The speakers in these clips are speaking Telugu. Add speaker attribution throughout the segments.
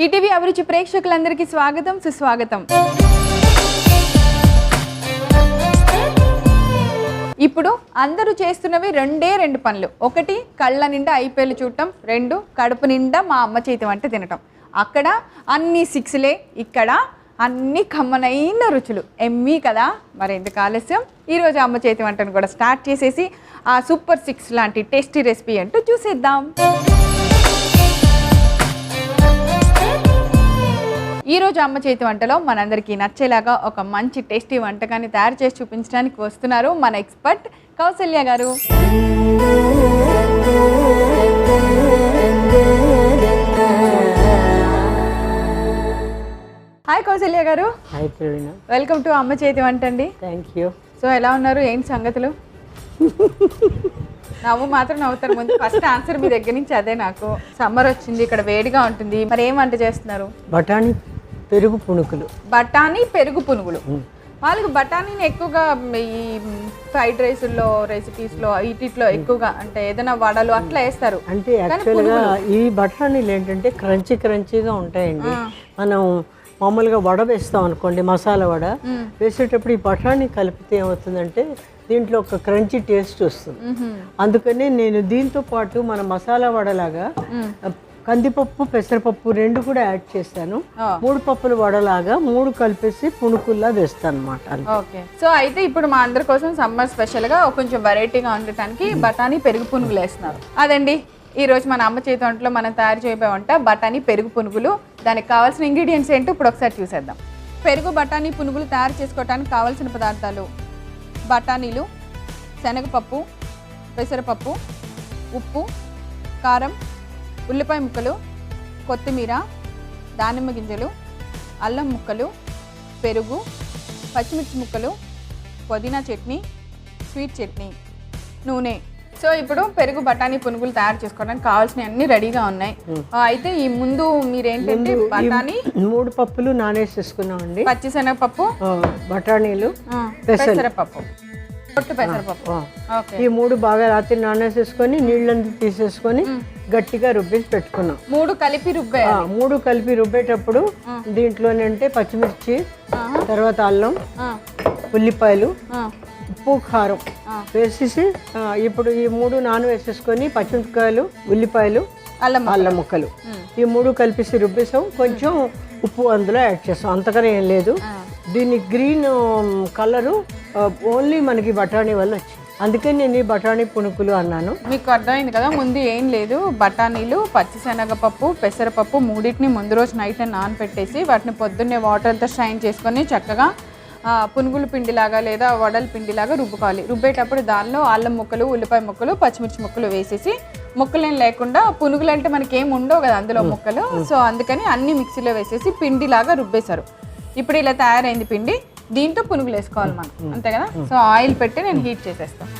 Speaker 1: ఈటీవీ అభిరుచి ప్రేక్షకులందరికీ స్వాగతం సుస్వాగతం. ఇప్పుడు అందరూ చేస్తున్నవి రెండు పనులు. ఒకటి కళ్ళ నిండా ఐపీఎల్ చూడటం, రెండు కడుపు నిండా మా అమ్మ చేతి వంట తినటం. అక్కడ అన్ని సిక్స్లే, ఇక్కడ అన్ని కమ్మనైన రుచులు. ఎమ్మీ కదా. మరి ఎందుకు ఆలస్యం, ఈరోజు అమ్మ చేతి వంటను కూడా స్టార్ట్ చేసేసి ఆ సూపర్ సిక్స్ లాంటి టేస్టీ రెసిపీ అంటూ చూసేద్దాం. ఈరోజు అమ్మ చేతి వంటలో మనందరికీ నచ్చేలాగా ఒక మంచి టేస్టీ వంటకాన్ని తయారు చేసి చూపించడానికి వస్తున్నారు మన ఎక్స్పర్ట్ కౌసల్య గారు. హాయ్ కౌసల్య గారు.
Speaker 2: Hi Praveena.
Speaker 1: వెల్కమ్ టు అమ్మ చేతి వంట అండి.
Speaker 2: Thank you.
Speaker 1: సో ఎలా ఉన్నారు, ఏంటి సంగతులు? నవ్వు మాత్రం నవ్వుతారు. ముందు ఫస్ట్ ఆన్సర్ మీ దగ్గర నుంచి అదే. నాకు సమ్మర్ వచ్చింది, ఇక్కడ వేడిగా ఉంటుంది, మరి ఏం వంట చేస్తున్నారు?
Speaker 2: బఠానీ పెరుగు పునుకులు.
Speaker 1: బఠానీ పెరుగు పునుగులు. వాళ్ళకి బఠానీని ఎక్కువగా ఈ ఫ్రైడ్ రైస్లో, రెసిపీస్లో, వీటిలో ఎక్కువగా అంటే ఏదైనా వడలు అట్లా వేస్తారు.
Speaker 2: అంటే యాక్చువల్గా ఈ బఠానీలు ఏంటంటే క్రంచీగా ఉంటాయండి. మనం మామూలుగా వడ వేస్తాం అనుకోండి, మసాలా వడ వేసేటప్పుడు ఈ బఠానీ కలిపితే ఏమవుతుందంటే దీంట్లో ఒక క్రంచీ టేస్ట్ వస్తుంది. అందుకని నేను దీంతో పాటు మన మసాలా వడలాగా కందిపప్పు, పెసరపప్పు రెండు కూడా యాడ్ చేస్తాను. 3 పప్పుల వడలాగా 3 కలిపేసి పునుకుల్లా వేస్తాను అనమాట.
Speaker 1: ఓకే. సో అయితే ఇప్పుడు మా అందరి కోసం సమ్మర్ స్పెషల్ గా కొంచెం వెరైటీగా ఉండటానికి బఠానీ పెరుగు పునుగులు వేస్తున్నారు. అదండి ఈ రోజు మన అమ్మ చేతి వంటలో మనం తయారు చేయబోయే వంట బఠానీ పెరుగు పునుగులు. దానికి కావాల్సిన ఇంగ్రీడియంట్స్ ఏంటో ఇప్పుడు ఒకసారి చూసేద్దాం. పెరుగు బఠానీ పునుగులు తయారు చేసుకోవడానికి కావాల్సిన పదార్థాలు: బఠానీలు, శనగపప్పు, పెసరపప్పు, ఉప్పు, కారం, ఉల్లిపాయ ముక్కలు, కొత్తిమీర, దానిమ్మ గింజలు, అల్లం ముక్కలు, పెరుగు, పచ్చిమిర్చి ముక్కలు, పుదీనా చట్నీ, స్వీట్ చట్నీ, నూనె. సో ఇప్పుడు పెరుగు బఠానీ పునుగులు తయారు చేసుకోవడానికి కావాల్సిన అన్ని రెడీగా ఉన్నాయి. అయితే ఈ ముందు మీరేంటంటే బఠానీ
Speaker 2: 3 పప్పులు నానేసేసుకున్నామండి.
Speaker 1: పచ్చిశనగపప్పు,
Speaker 2: బఠానీలు,
Speaker 1: పెసరపప్పు, పెసరపప్పు.
Speaker 2: ఈ 3 బాగా రాత్రి నానేసేసుకొని నీళ్ళంతా తీసేసుకొని గట్టిగా రుబ్బేసి పెట్టుకున్నాం.
Speaker 1: 3 కలిపి రుబ్బే.
Speaker 2: 3 కలిపి రుబ్బేటప్పుడు దీంట్లోనంటే పచ్చిమిర్చి, తర్వాత అల్లం, ఉల్లిపాయలు, ఉప్పు, కారం వేసేసి ఇప్పుడు ఈ 3 వేసేసుకొని పచ్చిమిరపకాయలు, ఉల్లిపాయలు, అల్లం ముక్కలు ఈ 3 కలిపేసి రుబ్బేసాం. కొంచెం ఉప్పు అందులో యాడ్ చేస్తాం, అంతకనే ఏం లేదు. దీని గ్రీన్ కలరు ఓన్లీ మనకి బఠానీ వల్ల వచ్చింది, అందుకని నేను ఈ బఠానీ పునుకులు అన్నాను.
Speaker 1: మీకు అర్థమైంది కదా. ముందు ఏం లేదు, బఠానీలు, పచ్చిశనగపప్పు, పెసరపప్పు మూడింటిని ముందు రోజు నైట్ నానపెట్టేసి వాటిని పొద్దున్నే వాటర్తో స్ట్రైన్ చేసుకొని చక్కగా పునుగుల పిండిలాగా లేదా వడల పిండిలాగా రుబ్బుకోవాలి. రుబ్బేటప్పుడు దానిలో అల్లం ముక్కలు, ఉల్లిపాయ ముక్కలు, పచ్చిమిర్చి ముక్కలు వేసేసి, ముక్కలేం లేకుండా పునుగులు అంటే మనకి ఏం ఉండవు కదా అందులో ముక్కలు, సో అందుకని అన్ని మిక్సీలో వేసేసి పిండిలాగా రుబ్బేశారు. ఇప్పుడు ఇలా తయారైంది పిండి, దీంతో పునుగులు వేసుకోవాలి మనం, అంతే కదా. సో ఆయిల్ పెట్టి నేను హీట్ చేసేస్తాను.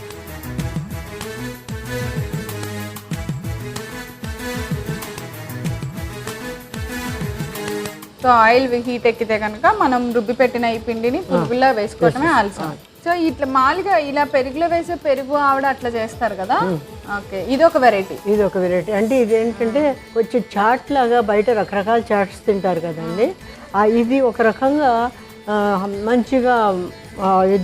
Speaker 1: సో ఆయిల్ హీట్ ఎక్కితే కనుక మనం రుబ్బి పెట్టిన ఈ పిండిని పునుగుల్లో వేసుకోవటమే ఆలస్యం. సో ఇట్లా మామూలుగా ఇలా పెరుగులో వేసే పెరుగు ఆవిడ అట్లా చేస్తారు కదా. ఓకే, ఇది ఒక వెరైటీ.
Speaker 2: అంటే ఇది ఏంటంటే కొంచెం చాట్ లాగా బయట రకరకాల చాట్స్ తింటారు కదండి, ఇది ఒక రకంగా మంచిగా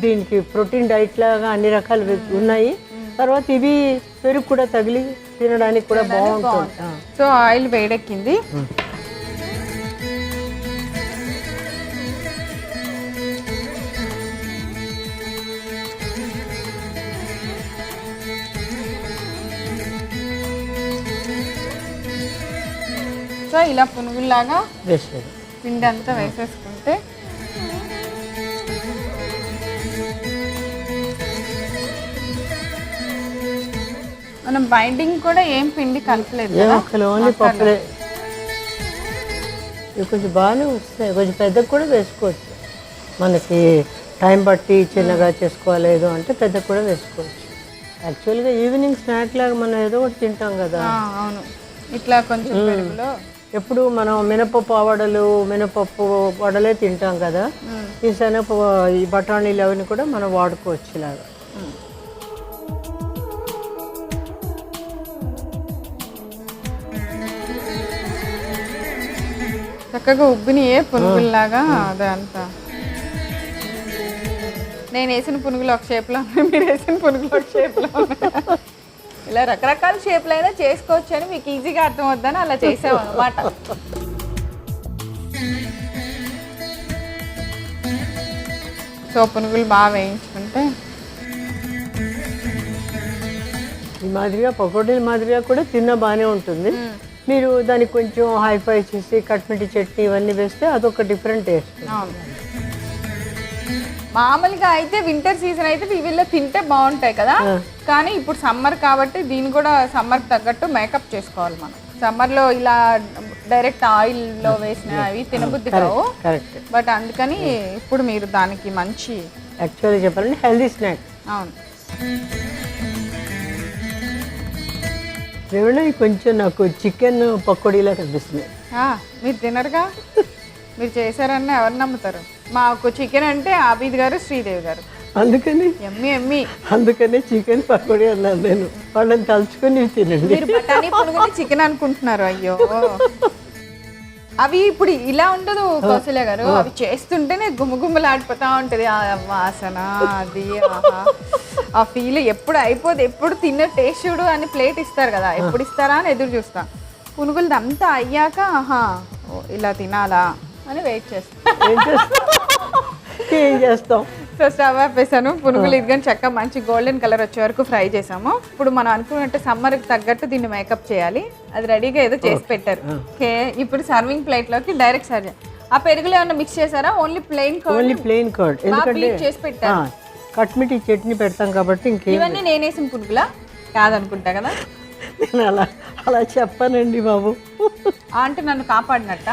Speaker 2: దీనికి ప్రోటీన్ డైట్ లాగా అన్ని రకాలు ఉన్నాయి. తర్వాత ఇవి పెరుగు కూడా తగిలి తినడానికి కూడా బాగుంటుంది.
Speaker 1: సో ఆయిల్ వేడెక్కింది. సో ఇలా పునుగుల్లాగా పిండి అంతా వేసేసుకుంటే మనం బైండింగ్ కూడా ఏం పిండి కలపలేదు,
Speaker 2: కొంచెం బాగానే వస్తాయి. కొంచెం పెద్దగా కూడా వేసుకోవచ్చు, మనకి టైం బట్టి చిన్నగా చేసుకోలేదు అంటే పెద్దగా కూడా వేసుకోవచ్చు. యాక్చువల్గా ఈవినింగ్ స్నాక్ లాగా మనం ఏదో ఒకటి తింటాం కదా.
Speaker 1: అవును, ఇట్లా కొంచెం పెరుగులో
Speaker 2: ఎప్పుడు మనం మినపప్పు వడలే తింటాం కదా, ఈ ఈ బఠానీలు అవన్నీ కూడా మనం వాడుకోవచ్చు ఇలాగా.
Speaker 1: చక్కగా ఉబ్బినియే పునుగుల్లాగా. అదే అంతా నేను వేసిన పునుగులు ఒక షేప్లో ఉన్నాయి, మీరు వేసిన పునుగులు ఒక షేప్లో ఉన్నాయి. ఇలా రకరకాల షేప్లు అయినా చేసుకోవచ్చు అని మీకు ఈజీగా అర్థమవుద్దని అలా చేసావు అనమాట. సో పునుగులు బాగా వేయించుకుంటే
Speaker 2: ఈ మాదిరిగా పకోడీల మాదిరిగా కూడా తిన్న బాగానే ఉంటుంది. మీరు దానికి కొంచెం హైఫై చేసి కట్మిటి చట్నీ ఇవన్నీ వేస్తే అదొక డిఫరెంట్ టేస్ట్.
Speaker 1: మామూలుగా అయితే వింటర్ సీజన్ అయితే ఇవిలో తింటే బాగుంటాయి కదా, కానీ ఇప్పుడు సమ్మర్ కాబట్టి దీన్ని కూడా సమ్మర్కి తగ్గట్టు మేకప్ చేసుకోవాలి మనం. సమ్మర్లో ఇలా డైరెక్ట్ ఆయిల్లో వేసిన అవి తినబుద్ధి కావు, బట్ అందుకని ఇప్పుడు మీరు దానికి మంచి
Speaker 2: యాక్చువల్లీ చెప్పాలంటే హెల్దీ స్నాక్.
Speaker 1: అవును.
Speaker 2: రేవణ కొంచెం నాకు చికెన్ పకోడీలా కనిపిస్తుంది.
Speaker 1: మీరు తినరుగా, మీరు చేశారని ఎవరు నమ్ముతారు? మాకు చికెన్ అంటే ఆబీద్ గారు, శ్రీదేవి గారు,
Speaker 2: అందుకని అందుకనే చికెన్ పకోడీ అన్నాను నేను. వాళ్ళని తలుచుకొని తినండి.
Speaker 1: మీరు బఠానీ పునుగుని చికెన్ అనుకుంటున్నారు. అయ్యో, అవి ఇప్పుడు ఇలా ఉండదు కౌశల్య గారు, అవి చేస్తుంటేనే గుమ్మగుమ్మలాడిపోతా ఉంటది ఆ వాసన, అది ఆ ఫీల్. ఎప్పుడు అయిపోదు, ఎప్పుడు తిన్న టేస్ట్ చూడు అని ప్లేట్ ఇస్తారు కదా, ఎప్పుడు ఇస్తారా అని ఎదురు చూస్తా. పునుగులు అంతా అయ్యాక ఇలా తినాలా అని వెయిట్
Speaker 2: ఏం చేస్తాం.
Speaker 1: సో స్టవ్ ఆపేసాను. పునుగులు ఇదిగా చక్కగా మంచి గోల్డెన్ కలర్ వచ్చే వరకు ఫ్రై చేసాము. ఇప్పుడు మనం అనుకున్నట్టు సమ్మర్కి తగ్గట్టు దీన్ని మేకప్ చేయాలి. అది రెడీగా ఏదో చేసి పెట్టారు. ఓకే, ఇప్పుడు సర్వింగ్ ప్లేట్లోకి డైరెక్ట్ సర్వ్. ఆ పెరుగులో ఏమన్నా మిక్స్ చేశారా? Only plain curd.
Speaker 2: Only plain curd. ఎందుకంటే
Speaker 1: చేసి పెట్టారు.
Speaker 2: కట్మిటి చట్నీ పెడతాం కాబట్టి
Speaker 1: ఇవన్నీ నేనేసిన పునుగులా కాదనుకుంటా కదా.
Speaker 2: నేను అలా చెప్పానండి బాబు.
Speaker 1: అంటే నన్ను కాపాడినట్ట.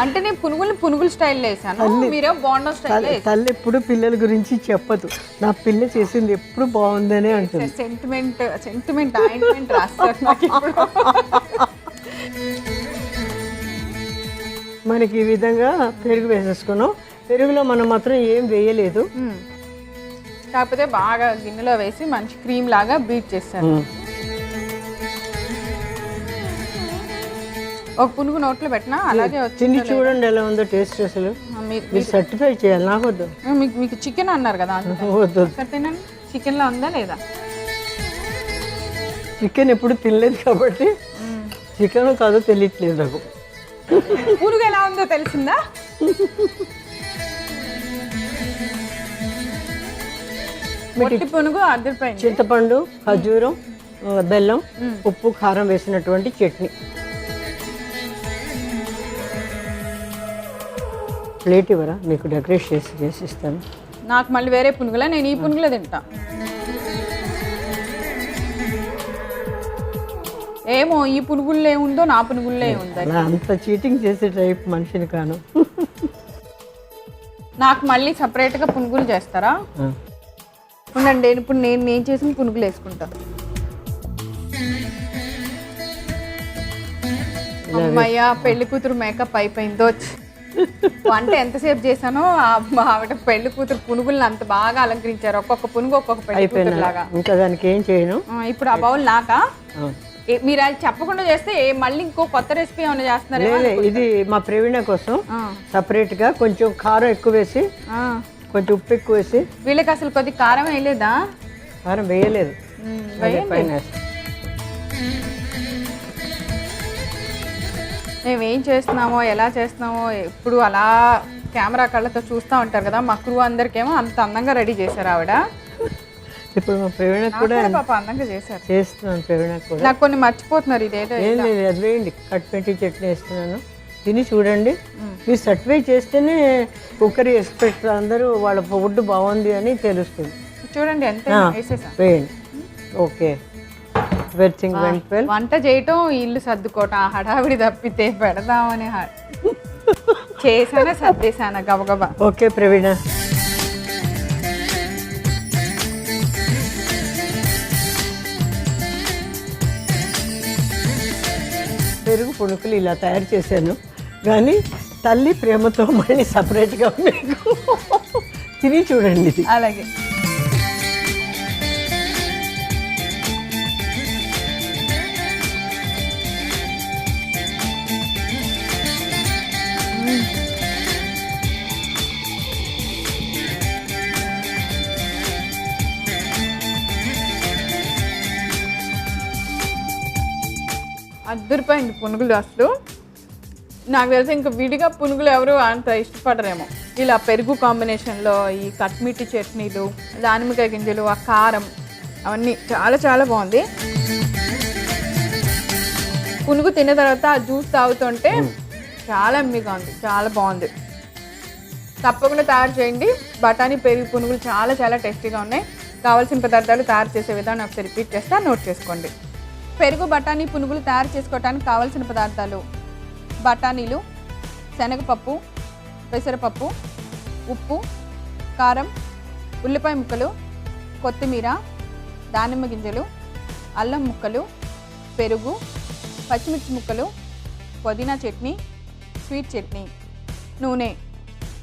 Speaker 1: అంటే నేను పునుగులు స్టైల్లో వేసాను, మీరే బోండా స్టైల్లో.
Speaker 2: తల్లి ఎప్పుడు పిల్లల గురించి చెప్పదు, నా పిల్ల చేసింది ఎప్పుడు బాగుందనే అంటుంది.
Speaker 1: సెంటిమెంట్ ఆయింట్మెంట్ రాస్తారు నాకు ఇప్పుడు.
Speaker 2: మనకి ఈ విధంగా పెరుగు వేసేసుకున్నాం. పెరుగులో మనం మాత్రం ఏం వేయలేదు,
Speaker 1: కాకపోతే బాగా గిన్నెలో వేసి మంచి క్రీమ్ లాగా బీట్ చేస్తాను. ఒక పునుగు నోట్లో పెట్టినా అలాగే
Speaker 2: తిని చూడండి ఎలా ఉందో టేస్ట్. అసలు మీరు సర్టిఫై చేయాలి, నాకు వద్దు.
Speaker 1: మీకు చికెన్ అన్నారు కదా,
Speaker 2: వద్దు.
Speaker 1: తినండి. చికెన్ లో ఉందా లేదా?
Speaker 2: చికెన్ ఎప్పుడు తినలేదు కాబట్టి చికెన్ కాదో తెలియట్లేదు నాకు.
Speaker 1: పునుగు ఎలా ఉందో తెలిసిందా? పునుగు అదిరిపోయింది.
Speaker 2: చింతపండు, ఖర్జూరం, బెల్లం, ఉప్పు, కారం వేసినటువంటి చట్నీ. ప్లేట్ ఇవ్వరా, మీకు డెకరేట్ చేసి ఇస్తాను.
Speaker 1: నాకు మళ్ళీ వేరే పునుగులా? నేను ఈ పునుగులో తింటా. ఏమో ఈ పునుగుల్లో ఏముందో నా పునుగుల్లో ఏముందో.
Speaker 2: అంత చీటింగ్ చేసే టైప్ మనిషిని కాను.
Speaker 1: నాకు మళ్ళీ సపరేట్గా పునుగులు చేస్తారా? ఉండండి, ఇప్పుడు నేను చేసిన పునుగులు వేసుకుంటా. అమ్మయ్య, పెళ్లి కూతురు మేకప్ అయిపోయిందో. వంట ఎంతసేపు చేశానో ఆవిడ పెళ్లి కూతురు పునుగుల్ని అంత బాగా అలంకరించారు. ఒక్కొక్క పునుగు ఒక్కొక్క పెళ్లి కూతురు లాగా.
Speaker 2: ఇంకా దానికి ఏం చేయను.
Speaker 1: ఇప్పుడు ఆ బౌల్ నాకా? మీరు అది చెప్పకుండా చేస్తే మళ్ళీ ఇంకో కొత్త రెసిపీ ఏమైనా చేస్తున్నారు?
Speaker 2: ఇది మా ప్రవీణ కోసం సపరేట్ గా కొంచెం కారం ఎక్కువ వేసి, కొంచెం ఉప్పు ఎక్కువ వేసి.
Speaker 1: వీళ్ళకి అసలు కొద్ది కారం వేయలేదా?
Speaker 2: కారం వేయలేదు.
Speaker 1: మేము ఏం చేస్తున్నామో ఎలా చేస్తున్నామో ఎప్పుడు అలా కెమెరా కళ్ళతో చూస్తూ ఉంటారు కదా. మా క్రూ అందరికేమో అంత అందంగా రెడీ చేశారు ఆవిడ.
Speaker 2: ఇప్పుడు మా ప్రవీణ కూడా
Speaker 1: పాప అందంగా
Speaker 2: చేస్తున్నాను. ప్రవీణ కూడా
Speaker 1: నాకు కొన్ని మర్చిపోతున్నారు. ఇదేదో
Speaker 2: ఏం లేదు, అది వేయండి. కట్పెట్టి చట్నీ వేస్తున్నాను, తిని చూడండి. మీరు సర్టిఫై చేస్తేనే కుక్కర్ ఎక్స్పెక్ట్ అందరూ వాళ్ళ ఫుడ్ బాగుంది అని తెలుస్తుంది.
Speaker 1: చూడండి ఎంత
Speaker 2: వేయండి. Okay, everything went well.
Speaker 1: వంట చేయటం, ఇల్లు సర్దుకోవటం, హడావిడి తప్పితే పెడదామని చేసానా సర్దేశానా గబగబా.
Speaker 2: ఓకే ప్రవీణ. పెరుగు పుణుకులు ఇలా తయారు చేశాను, కానీ తల్లి ప్రేమతో మళ్ళీ సపరేట్గా మీకు తిని చూడండి ఇది.
Speaker 1: అలాగే. అద్దరిపోయింది పునుగులు. అసలు నాకు తెలిసి ఇంకా విడిగా పునుగులు ఎవరు అంత ఇష్టపడరేమో. ఇలా పెరుగు కాంబినేషన్లో ఈ కట్మిట్టి చట్నీలు, దానిమ్మకాయ గింజలు, ఆ కారం, అవన్నీ చాలా చాలా బాగుంది. పునుగు తిన్న తర్వాత ఆ జ్యూస్ తాగుతుంటే చాలా ఎమ్మిగా ఉంది, చాలా బాగుంది. తప్పకుండా తయారు చేయండి. బఠానీ పెరుగు పునుగులు చాలా చాలా టేస్టీగా ఉన్నాయి. కావాల్సిన పదార్థాలు తయారు చేసే విధానం ఒకసారి రిపీట్ చేస్తా, నోట్ చేసుకోండి. పెరుగు బఠానీ పునుగులు తయారు చేసుకోవడానికి కావాల్సిన పదార్థాలు: బఠానీలు, శనగపప్పు, పెసరపప్పు, ఉప్పు, కారం, ఉల్లిపాయ ముక్కలు, కొత్తిమీర, దానిమ్మ గింజలు, అల్లం ముక్కలు, పెరుగు, పచ్చిమిర్చి ముక్కలు, పుదీనా చట్నీ, స్వీట్ చట్నీ, నూనె.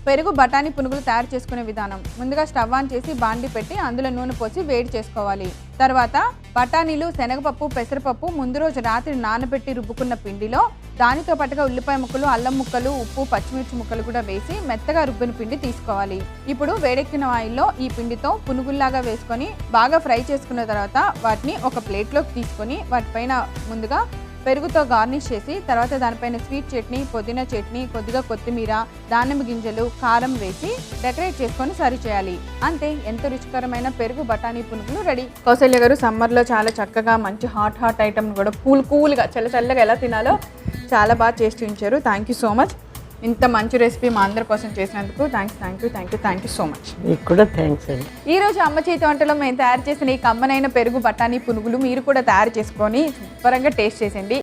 Speaker 1: పెరుగు బఠానీ పునుగులు తయారు చేసుకునే విధానం: ముందుగా స్టవ్ ఆన్ చేసి బాండి పెట్టి అందులో నూనె పోసి వేడి చేసుకోవాలి. తర్వాత బఠానీలు, శనగపప్పు, పెసరపప్పు ముందు రోజు రాత్రి నానబెట్టి రుబ్బుకున్న పిండిలో దానితో పాటుగా ఉల్లిపాయ ముక్కలు, అల్లం ముక్కలు, ఉప్పు, పచ్చిమిర్చి ముక్కలు కూడా వేసి మెత్తగా రుబ్బిన పిండి తీసుకోవాలి. ఇప్పుడు వేడెక్కిన ఆయిల్లో ఈ పిండితో పునుగుల్లాగా వేసుకొని బాగా ఫ్రై చేసుకున్న తర్వాత వాటిని ఒక ప్లేట్లోకి తీసుకొని వాటిపైన ముందుగా పెరుగుతో గార్నిష్ చేసి తర్వాత దానిపైన స్వీట్ చట్నీ, పుదీనా చట్నీ, కొద్దిగా కొత్తిమీర, దానిమ్మ గింజలు, కారం వేసి డెకరేట్ చేసుకొని సర్వ్ చేయాలి. అంతే, ఎంతో రుచికరమైన పెరుగు బఠానీ పునుగులు రెడీ. కౌసల్య గారు సమ్మర్లో చాలా చక్కగా మంచి హాట్ ఐటమ్ కూడా కూల్గా చల్లగా ఎలా తినాలో చాలా బాగా చేసి చూపించారు. Thank you so much. ఇంత మంచి రెసిపీ మా అందరి కోసం చేసినందుకు థ్యాంక్ యూ సో మచ్.
Speaker 2: మీకు కూడా థ్యాంక్స్ అండి.
Speaker 1: ఈరోజు అమ్మ చేతి వంటలో మేము తయారు చేసిన ఈ కమ్మనైన పెరుగు బఠానీ పునుగులు మీరు కూడా తయారు చేసుకొని శుభ్రంగా టేస్ట్ చేసేయండి.